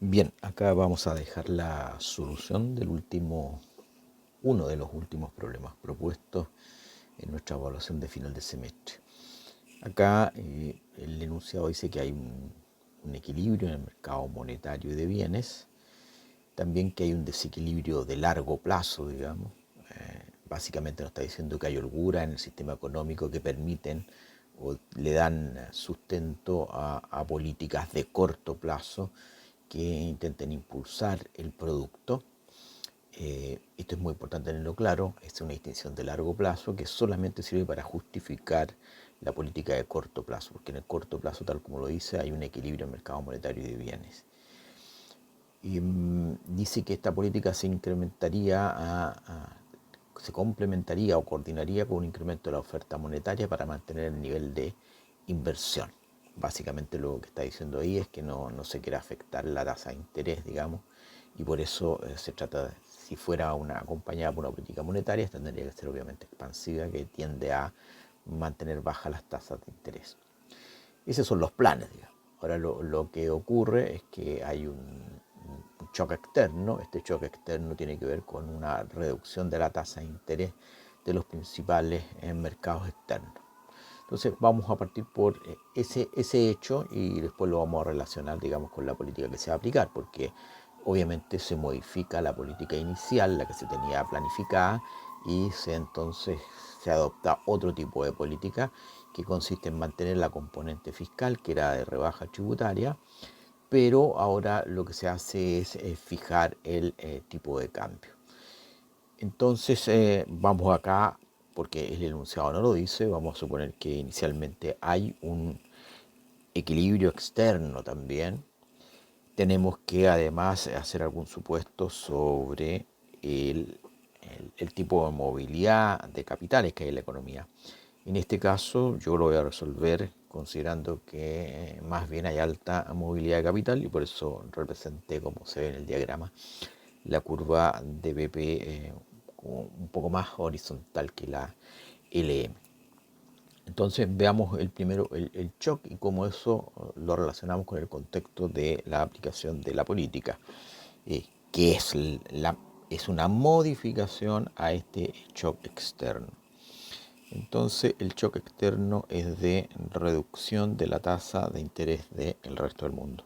Bien, acá vamos a dejar la solución uno de los últimos problemas propuestos en nuestra evaluación de final de semestre. Acá el enunciado dice que hay un equilibrio en el mercado monetario y de bienes, también que hay un desequilibrio de largo plazo, digamos. Básicamente nos está diciendo que hay holgura en el sistema económico que permiten o le dan sustento a políticas de corto plazo que intenten impulsar el producto. Esto es muy importante tenerlo claro, es una distinción de largo plazo que solamente sirve para justificar la política de corto plazo, porque en el corto plazo, tal como lo dice, hay un equilibrio en el mercado monetario y de bienes. Y dice que esta política se complementaría o coordinaría con un incremento de la oferta monetaria para mantener el nivel de inversión. Básicamente lo que está diciendo ahí es que no se quiere afectar la tasa de interés, digamos, y por eso se trata, si fuera acompañada por una política monetaria, esta tendría que ser obviamente expansiva, que tiende a mantener bajas las tasas de interés. Esos son los planes, digamos. Ahora lo que ocurre es que hay un choque externo. Este choque externo tiene que ver con una reducción de la tasa de interés de los principales mercados externos. Entonces vamos a partir por ese hecho y después lo vamos a relacionar, digamos, con la política que se va a aplicar, porque obviamente se modifica la política inicial, la que se tenía planificada, y entonces se adopta otro tipo de política que consiste en mantener la componente fiscal, que era de rebaja tributaria, pero ahora lo que se hace es fijar el tipo de cambio. Entonces vamos acá, porque el enunciado no lo dice, vamos a suponer que inicialmente hay un equilibrio externo también. Tenemos que además hacer algún supuesto sobre el tipo de movilidad de capitales que hay en la economía. En este caso yo lo voy a resolver considerando que más bien hay alta movilidad de capital y por eso representé, como se ve en el diagrama, la curva de BP un poco más horizontal que la LM. Entonces veamos el shock y cómo eso lo relacionamos con el contexto de la aplicación de la política, que es una modificación a este shock externo. Entonces el shock externo es de reducción de la tasa de interés del resto del mundo.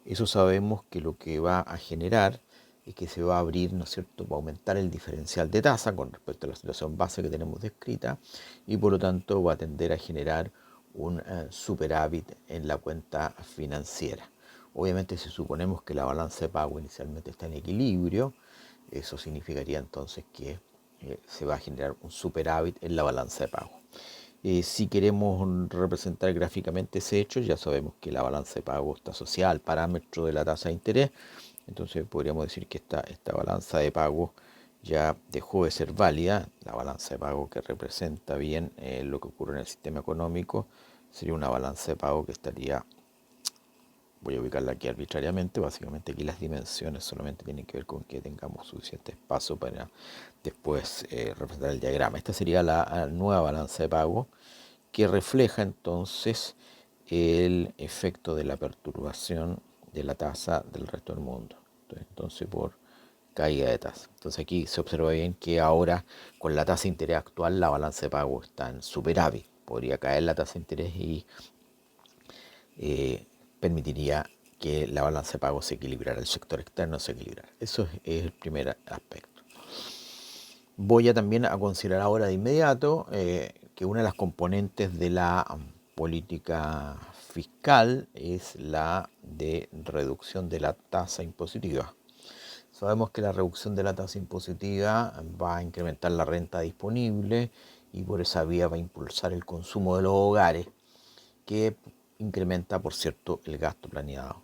Eso sabemos que lo que va a generar es que se va a abrir, ¿no es cierto?, va a aumentar el diferencial de tasa con respecto a la situación base que tenemos descrita y por lo tanto va a tender a generar un superávit en la cuenta financiera. Obviamente si suponemos que la balanza de pago inicialmente está en equilibrio, eso significaría entonces que se va a generar un superávit en la balanza de pago. Si queremos representar gráficamente ese hecho, ya sabemos que la balanza de pago está asociada al parámetro de la tasa de interés. Entonces podríamos decir que esta balanza de pago ya dejó de ser válida. La balanza de pago que representa bien lo que ocurre en el sistema económico sería una balanza de pago que estaría, voy a ubicarla aquí arbitrariamente, básicamente aquí las dimensiones solamente tienen que ver con que tengamos suficiente espacio para después representar el diagrama. Esta sería la nueva balanza de pago que refleja entonces el efecto de la perturbación de la tasa del resto del mundo. Entonces por caída de tasa. Entonces aquí se observa bien que ahora con la tasa de interés actual la balanza de pago está en superávit. Podría caer la tasa de interés y permitiría que la balanza de pago se equilibrara, el sector externo se equilibrara. Eso es el primer aspecto. Voy a también a considerar ahora de inmediato que una de las componentes de la política fiscal es la de reducción de la tasa impositiva. Sabemos que la reducción de la tasa impositiva va a incrementar la renta disponible y por esa vía va a impulsar el consumo de los hogares, que incrementa, por cierto, el gasto planeado.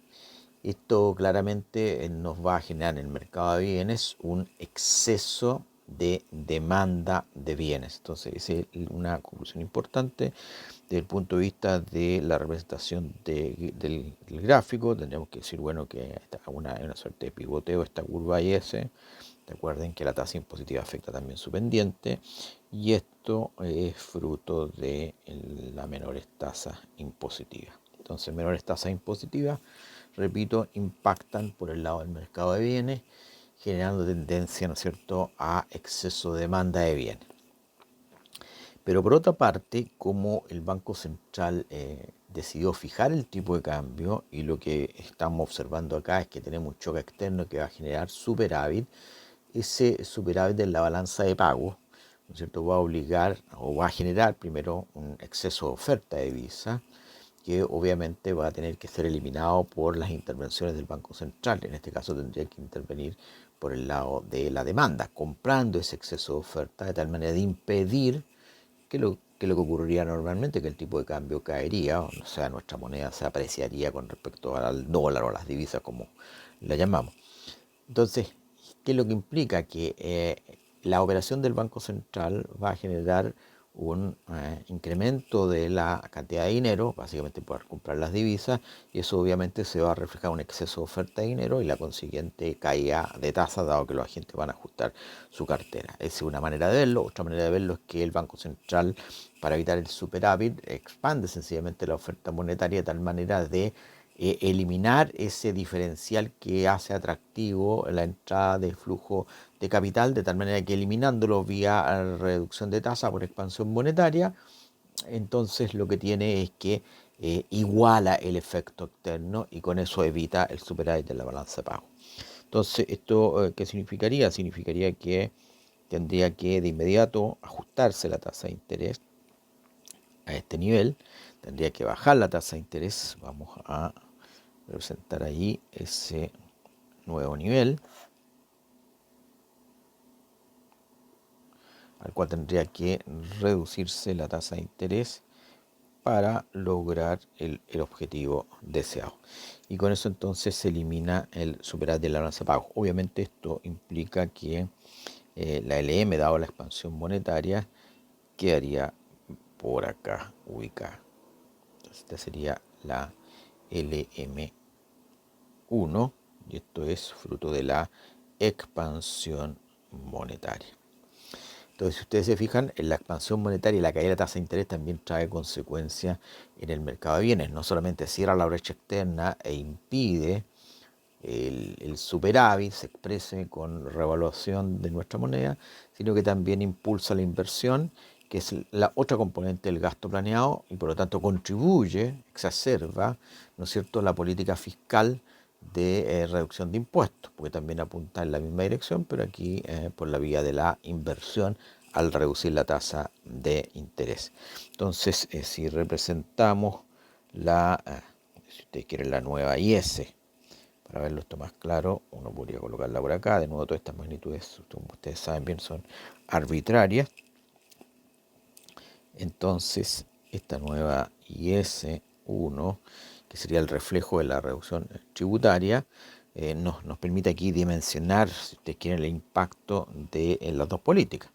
Esto claramente nos va a generar en el mercado de bienes un exceso de demanda de bienes. Entonces, esa es una conclusión importante desde el punto de vista de la representación del gráfico. Tendríamos que decir, bueno, que una suerte de pivoteo esta curva IS. Recuerden que la tasa impositiva afecta también su pendiente y esto es fruto de las menores tasas impositivas. Entonces, menores tasas impositivas repito, impactan por el lado del mercado de bienes, generando tendencia, ¿no es cierto?, a exceso de demanda de bienes. Pero por otra parte, como el Banco Central decidió fijar el tipo de cambio, y lo que estamos observando acá es que tenemos un choque externo que va a generar superávit, ese superávit en la balanza de pagos, ¿no es cierto?, va a obligar o va a generar primero un exceso de oferta de divisa, que obviamente va a tener que ser eliminado por las intervenciones del Banco Central. En este caso tendría que intervenir por el lado de la demanda, comprando ese exceso de oferta de tal manera de impedir que lo que ocurriría normalmente, que el tipo de cambio caería, o sea, nuestra moneda se apreciaría con respecto al dólar o a las divisas, como la llamamos. Entonces, ¿qué es lo que implica? Que la operación del Banco Central va a generar un incremento de la cantidad de dinero, básicamente poder comprar las divisas, y eso obviamente se va a reflejar un exceso de oferta de dinero y la consiguiente caída de tasas, dado que los agentes van a ajustar su cartera. Esa es una manera de verlo. Otra manera de verlo es que el Banco Central, para evitar el superávit, expande sencillamente la oferta monetaria de tal manera de eliminar ese diferencial que hace atractivo la entrada de flujo de capital, de tal manera que eliminándolo vía reducción de tasa por expansión monetaria, entonces lo que tiene es que iguala el efecto externo y con eso evita el superávit de la balanza de pago. Entonces, ¿esto qué significaría? Significaría que tendría que de inmediato ajustarse la tasa de interés a este nivel, tendría que bajar la tasa de interés, vamos a representar ahí ese nuevo nivel, al cual tendría que reducirse la tasa de interés para lograr el objetivo deseado. Y con eso entonces se elimina el superávit de la balanza de pagos. Obviamente esto implica que la LM, dado la expansión monetaria, quedaría por acá ubicada. Entonces esta sería la LM1 y esto es fruto de la expansión monetaria. Entonces, si ustedes se fijan, en la expansión monetaria y la caída de la tasa de interés también trae consecuencias en el mercado de bienes. No solamente cierra la brecha externa e impide el superávit se exprese con revaluación de nuestra moneda, sino que también impulsa la inversión, que es la otra componente del gasto planeado y por lo tanto contribuye, exacerba, ¿no es cierto?, la política fiscal de reducción de impuestos, porque también apunta en la misma dirección, pero aquí por la vía de la inversión al reducir la tasa de interés. Entonces, si representamos si ustedes quieren, la nueva IS, para verlo esto más claro, uno podría colocarla por acá. De nuevo, todas estas magnitudes, como ustedes saben bien, son arbitrarias. Entonces, esta nueva IS1, que sería el reflejo de la reducción tributaria, nos permite aquí dimensionar, si ustedes quieren, el impacto de las dos políticas.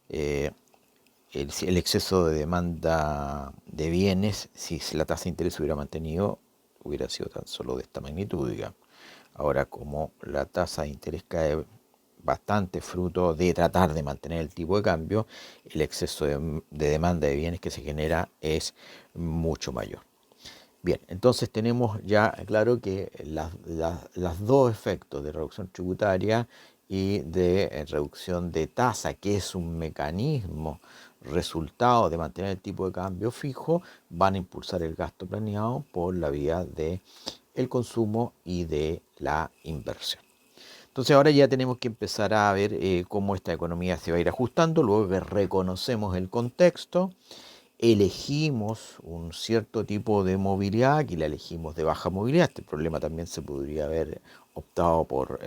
El exceso de demanda de bienes, si la tasa de interés hubiera mantenido, hubiera sido tan solo de esta magnitud, digamos. Ahora, como la tasa de interés cae bastante fruto de tratar de mantener el tipo de cambio, el exceso de demanda de bienes que se genera es mucho mayor. Bien, entonces tenemos ya claro que las dos efectos de reducción tributaria y de reducción de tasa, que es un mecanismo resultado de mantener el tipo de cambio fijo, van a impulsar el gasto planeado por la vía de el consumo y de la inversión. Entonces ahora ya tenemos que empezar a ver cómo esta economía se va a ir ajustando, luego que reconocemos el contexto, elegimos un cierto tipo de movilidad, aquí la elegimos de baja movilidad, este problema también se podría haber optado por,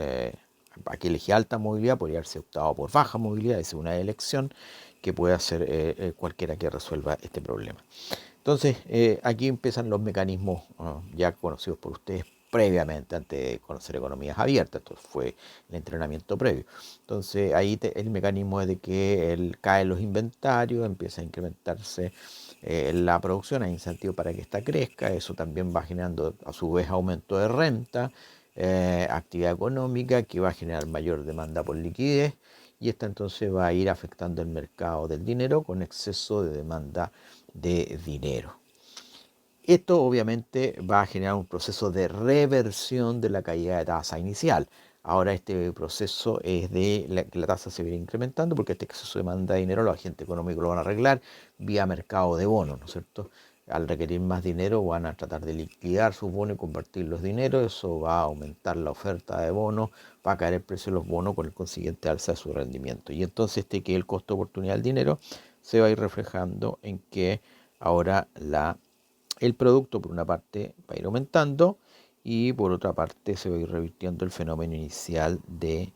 aquí elegí alta movilidad, podría haberse optado por baja movilidad, esa es una elección que puede hacer cualquiera que resuelva este problema. Entonces, aquí empiezan los mecanismos ya conocidos por ustedes previamente, antes de conocer economías abiertas. Esto fue el entrenamiento previo. Entonces, ahí el mecanismo es de que caen los inventarios, empieza a incrementarse la producción, hay incentivo para que ésta crezca. Eso también va generando, a su vez, aumento de renta, actividad económica, que va a generar mayor demanda por liquidez. Y esta entonces va a ir afectando el mercado del dinero con exceso de demanda de dinero. Esto obviamente va a generar un proceso de reversión de la caída de tasa inicial. Ahora este proceso es de que la tasa se va a ir incrementando porque este exceso de demanda de dinero los agentes económicos lo van a arreglar vía mercado de bonos, ¿no es cierto? Al requerir más dinero van a tratar de liquidar sus bonos y convertir los dineros, eso va a aumentar la oferta de bonos, va a caer el precio de los bonos con el consiguiente alza de su rendimiento. Y entonces que el costo de oportunidad del dinero se va a ir reflejando en que ahora el producto por una parte va a ir aumentando y por otra parte se va a ir revirtiendo el fenómeno inicial de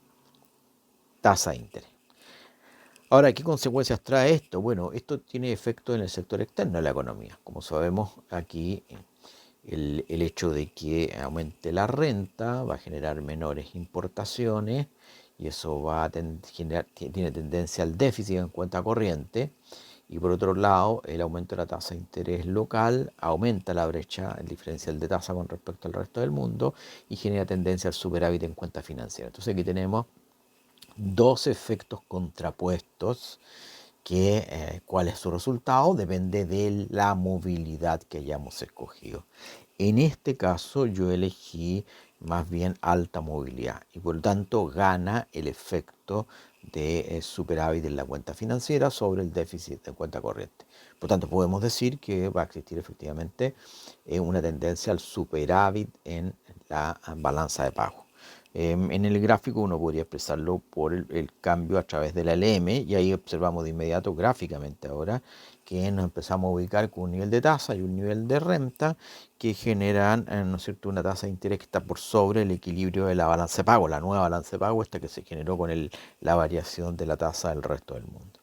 tasa de interés. Ahora, ¿qué consecuencias trae esto? Bueno, esto tiene efecto en el sector externo de la economía. Como sabemos, aquí el hecho de que aumente la renta va a generar menores importaciones y eso va a tiene tendencia al déficit en cuenta corriente. Y por otro lado, el aumento de la tasa de interés local aumenta la brecha, el diferencial de tasa con respecto al resto del mundo y genera tendencia al superávit en cuenta financiera. Entonces aquí tenemos dos efectos contrapuestos que cuál es su resultado depende de la movilidad que hayamos escogido. En este caso yo elegí más bien alta movilidad y por lo tanto gana el efecto de superávit en la cuenta financiera sobre el déficit de cuenta corriente. Por lo tanto podemos decir que va a existir efectivamente una tendencia al superávit en la balanza de pago. En el gráfico uno podría expresarlo por el cambio a través de la LM y ahí observamos de inmediato gráficamente ahora que nos empezamos a ubicar con un nivel de tasa y un nivel de renta que generan, ¿no es cierto?, una tasa de interés que está por sobre el equilibrio de la balanza de pago, la nueva balanza de pago esta que se generó con la variación de la tasa del resto del mundo.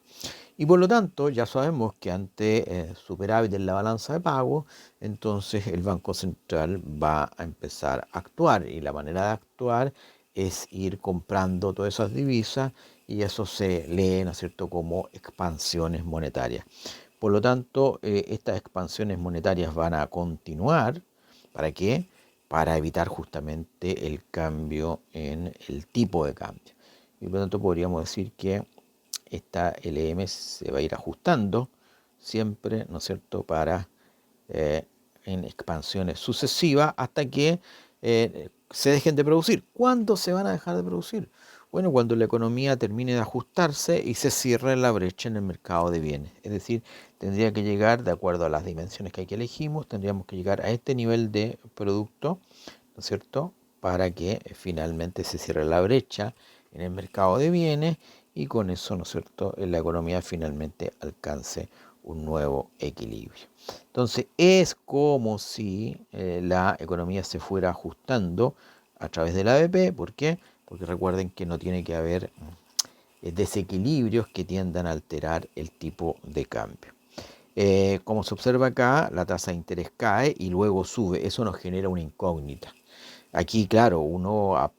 Y por lo tanto, ya sabemos que ante superávit en la balanza de pago, entonces el Banco Central va a empezar a actuar. Y la manera de actuar es ir comprando todas esas divisas y eso se lee, ¿no es cierto?, como expansiones monetarias. Por lo tanto, estas expansiones monetarias van a continuar. ¿Para qué? Para evitar justamente el cambio en el tipo de cambio. Y por lo tanto podríamos decir que esta LM se va a ir ajustando siempre, ¿no es cierto?, para en expansiones sucesivas hasta que se dejen de producir. ¿Cuándo se van a dejar de producir? Bueno, cuando la economía termine de ajustarse y se cierre la brecha en el mercado de bienes. Es decir, tendría que llegar, de acuerdo a las dimensiones que aquí elegimos, tendríamos que llegar a este nivel de producto, ¿no es cierto?, para que finalmente se cierre la brecha en el mercado de bienes y con eso, ¿no es cierto?, la economía finalmente alcance un nuevo equilibrio. Entonces es como si la economía se fuera ajustando a través del ABP. ¿Por qué? Porque recuerden que no tiene que haber desequilibrios que tiendan a alterar el tipo de cambio. Como se observa acá, la tasa de interés cae y luego sube. Eso nos genera una incógnita. Aquí, claro, uno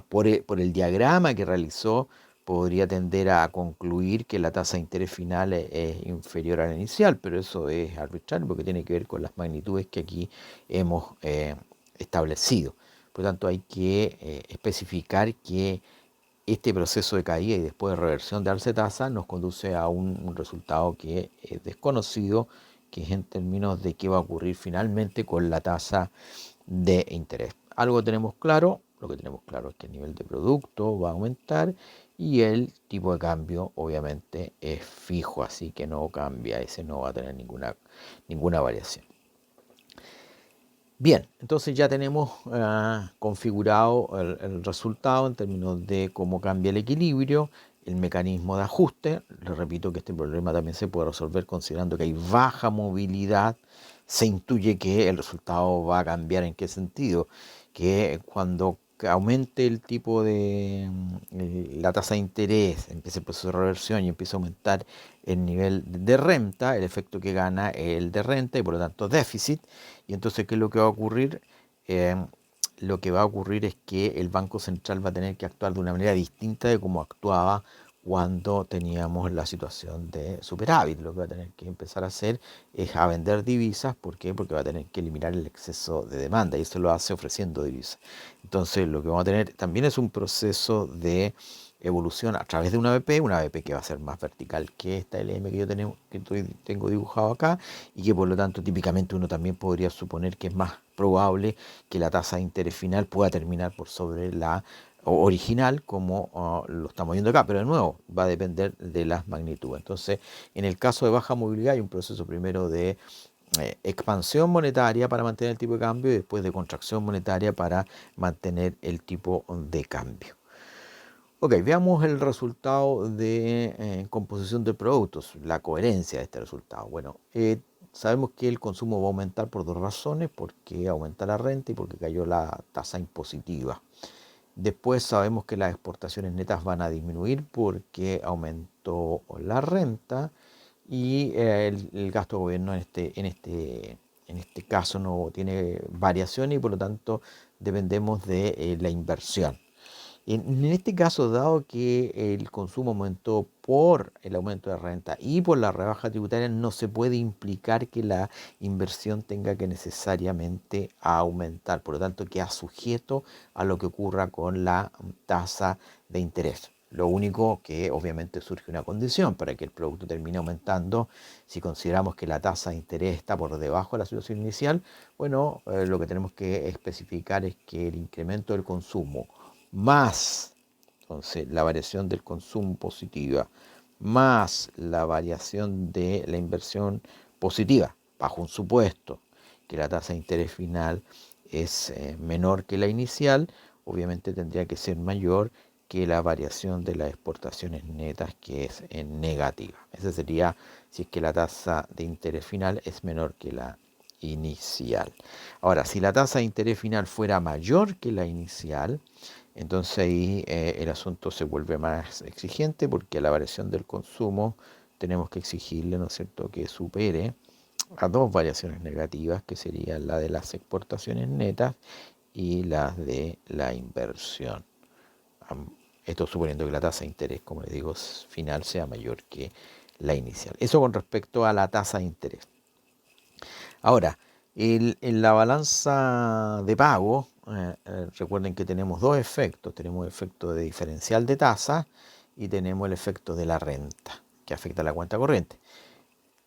por el diagrama que realizó podría tender a concluir que la tasa de interés final es inferior a la inicial, pero eso es arbitrario porque tiene que ver con las magnitudes que aquí hemos establecido. Por lo tanto, hay que especificar que este proceso de caída y después de reversión de alza de tasa nos conduce a un resultado que es desconocido, que es en términos de qué va a ocurrir finalmente con la tasa de interés. Algo tenemos claro, lo que tenemos claro es que el nivel de producto va a aumentar y el tipo de cambio obviamente es fijo, así que no cambia, ese no va a tener ninguna variación. Bien, entonces ya tenemos configurado el resultado en términos de cómo cambia el equilibrio, el mecanismo de ajuste. Les repito que este problema también se puede resolver considerando que hay baja movilidad. Se intuye que el resultado va a cambiar. ¿En qué sentido? Que cuando aumente el tipo de la tasa de interés, empiece el proceso de reversión y empiece a aumentar el nivel de renta, el efecto que gana es el de renta y por lo tanto déficit. Y entonces, ¿qué es lo que va a ocurrir? Eh, lo que va a ocurrir es que el Banco Central va a tener que actuar de una manera distinta de cómo actuaba cuando teníamos la situación de superávit. Lo que va a tener que empezar a hacer es a vender divisas. ¿Por qué? Porque va a tener que eliminar el exceso de demanda y eso lo hace ofreciendo divisas. Entonces, lo que vamos a tener también es un proceso de evolución a través de una ABP que va a ser más vertical que esta LM que yo tengo dibujado acá, y que por lo tanto típicamente uno también podría suponer que es más probable que la tasa de interés final pueda terminar por sobre la original, como lo estamos viendo acá, pero de nuevo va a depender de las magnitudes. Entonces, en el caso de baja movilidad hay un proceso primero de expansión monetaria para mantener el tipo de cambio, y después de contracción monetaria para mantener el tipo de cambio. Ok, veamos el resultado de composición de productos, la coherencia de este resultado. Bueno, sabemos que el consumo va a aumentar por dos razones: porque aumenta la renta y porque cayó la tasa impositiva. Después sabemos que las exportaciones netas van a disminuir porque aumentó la renta, y el gasto de gobierno en este caso no tiene variación, y por lo tanto dependemos de la inversión. En este caso, dado que el consumo aumentó por el aumento de renta y por la rebaja tributaria, no se puede implicar que la inversión tenga que necesariamente aumentar. Por lo tanto, queda sujeto a lo que ocurra con la tasa de interés. Lo único que obviamente surge una condición para que el producto termine aumentando. Si consideramos que la tasa de interés está por debajo de la situación inicial, bueno, lo que tenemos que especificar es que el incremento del consumo más, entonces, la variación del consumo positiva, más la variación de la inversión positiva, bajo un supuesto que la tasa de interés final es menor que la inicial, obviamente tendría que ser mayor que la variación de las exportaciones netas, que es negativa. Esa sería si es que la tasa de interés final es menor que la inicial. Ahora, si la tasa de interés final fuera mayor que la inicial, entonces ahí el asunto se vuelve más exigente, porque a la variación del consumo tenemos que exigirle, ¿no es cierto?, que supere a dos variaciones negativas, que serían la de las exportaciones netas y las de la inversión. Esto suponiendo que la tasa de interés, como les digo, final sea mayor que la inicial. Eso con respecto a la tasa de interés. Ahora, en la balanza de pago, recuerden que tenemos dos efectos. Tenemos el efecto de diferencial de tasa y tenemos el efecto de la renta, que afecta a la cuenta corriente.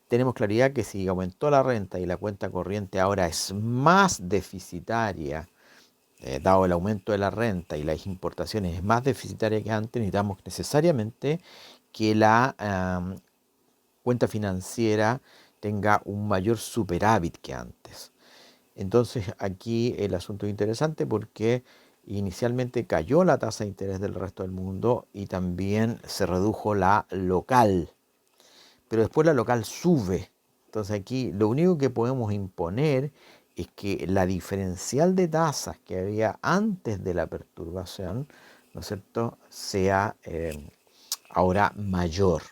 Tenemos claridad que si aumentó la renta y la cuenta corriente ahora es más deficitaria, dado el aumento de la renta y las importaciones es más deficitaria que antes, necesitamos necesariamente que la cuenta financiera tenga un mayor superávit que antes. Entonces aquí el asunto es interesante, porque inicialmente cayó la tasa de interés del resto del mundo y también se redujo la local, pero después la local sube. Entonces aquí lo único que podemos imponer es que la diferencial de tasas que había antes de la perturbación, ¿no es cierto?, sea ahora mayor.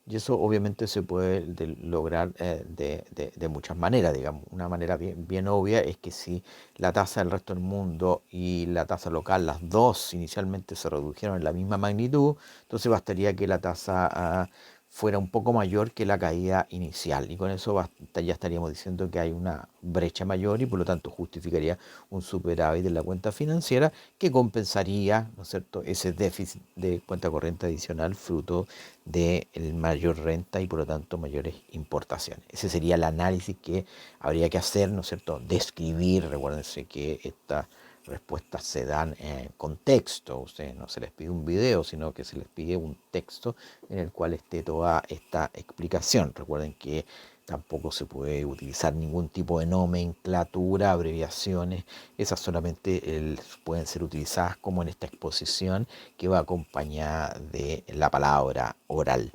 Y eso obviamente se puede lograr de muchas maneras, digamos. Una manera bien obvia es que si la tasa del resto del mundo y la tasa local, las dos inicialmente se redujeron en la misma magnitud, entonces bastaría que la tasa fuera un poco mayor que la caída inicial. Y con eso ya estaríamos diciendo que hay una brecha mayor, y por lo tanto justificaría un superávit de la cuenta financiera que compensaría, ¿no es cierto?, ese déficit de cuenta corriente adicional fruto de mayor renta y por lo tanto mayores importaciones. Ese sería el análisis que habría que hacer, ¿no es cierto?, describir. Recuérdense que estas respuestas se dan en contexto. Ustedes no se les pide un video, sino que se les pide un texto en el cual esté toda esta explicación. Recuerden que tampoco se puede utilizar ningún tipo de nomenclatura, abreviaciones. Esas solamente pueden ser utilizadas como en esta exposición, que va acompañada de la palabra oral,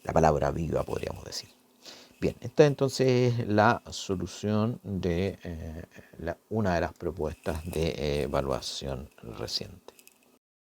la palabra viva, podríamos decir. Bien, esta es entonces la solución de una de las propuestas de evaluación reciente.